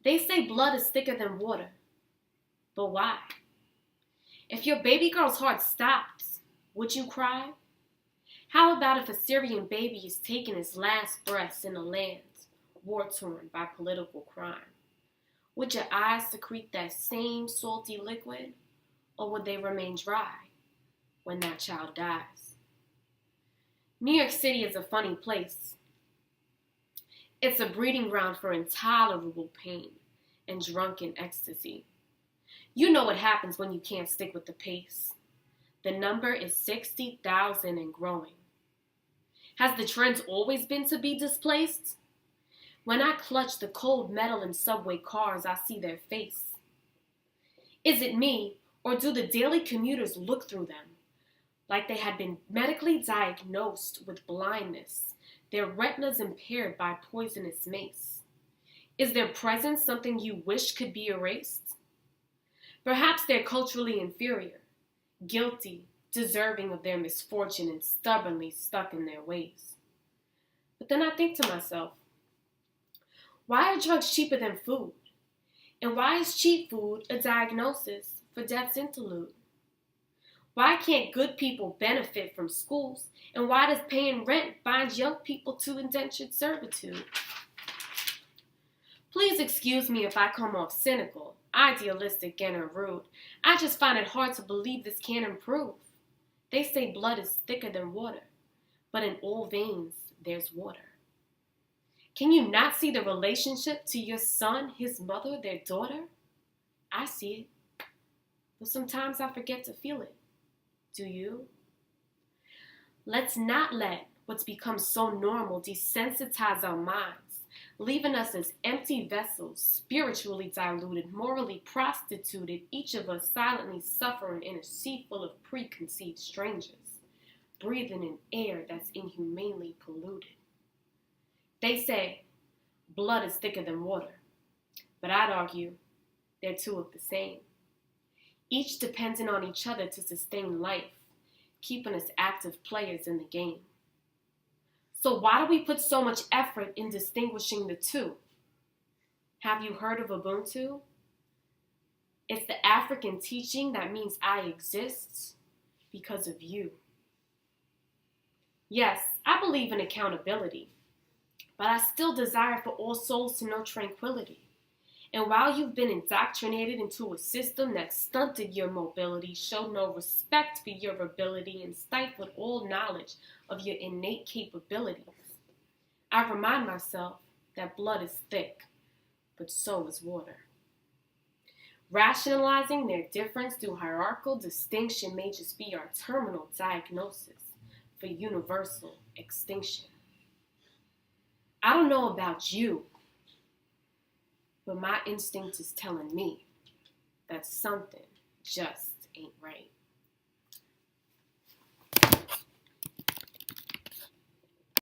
They say blood is thicker than water. But why? If your baby girl's heart stops, would you cry? How about if a Syrian baby is taking his last breaths in a land war-torn by political crime? Would your eyes secrete that same salty liquid, or would they remain dry when that child dies? New York City is a funny place. It's a breeding ground for intolerable pain and drunken ecstasy. You know what happens when you can't stick with the pace. The number is 60,000 and growing. Has the trend always been to be displaced? When I clutch the cold metal in subway cars, I see their face. Is it me, or do the daily commuters look through them like they had been medically diagnosed with blindness, their retinas impaired by poisonous mace? Is their presence something you wish could be erased? Perhaps they're culturally inferior, guilty, deserving of their misfortune, and stubbornly stuck in their ways. But then I think to myself, why are drugs cheaper than food? And why is cheap food a diagnosis for death's interlude? Why can't good people benefit from schools? And why does paying rent bind young people to indentured servitude? Please excuse me if I come off cynical, idealistic, and rude. I just find it hard to believe this can improve. They say blood is thicker than water, but in all veins there's water. Can you not see the relationship to your son, his mother, their daughter? I see it, but sometimes I forget to feel it. Do you? Let's not let what's become so normal desensitize our minds, leaving us as empty vessels, spiritually diluted, morally prostituted, each of us silently suffering in a sea full of preconceived strangers, breathing in air that's inhumanely polluted. They say blood is thicker than water, but I'd argue they're two of the same, each dependent on each other to sustain life, keeping us active players in the game. So why do we put so much effort in distinguishing the two? Have you heard of Ubuntu? It's the African teaching that means I exist because of you. Yes, I believe in accountability, but I still desire for all souls to know tranquility. And while you've been indoctrinated into a system that stunted your mobility, showed no respect for your ability, and stifled all knowledge of your innate capabilities, I remind myself that blood is thick, but so is water. Rationalizing their difference through hierarchical distinction may just be our terminal diagnosis for universal extinction. I don't know about you, but my instinct is telling me that something just ain't right.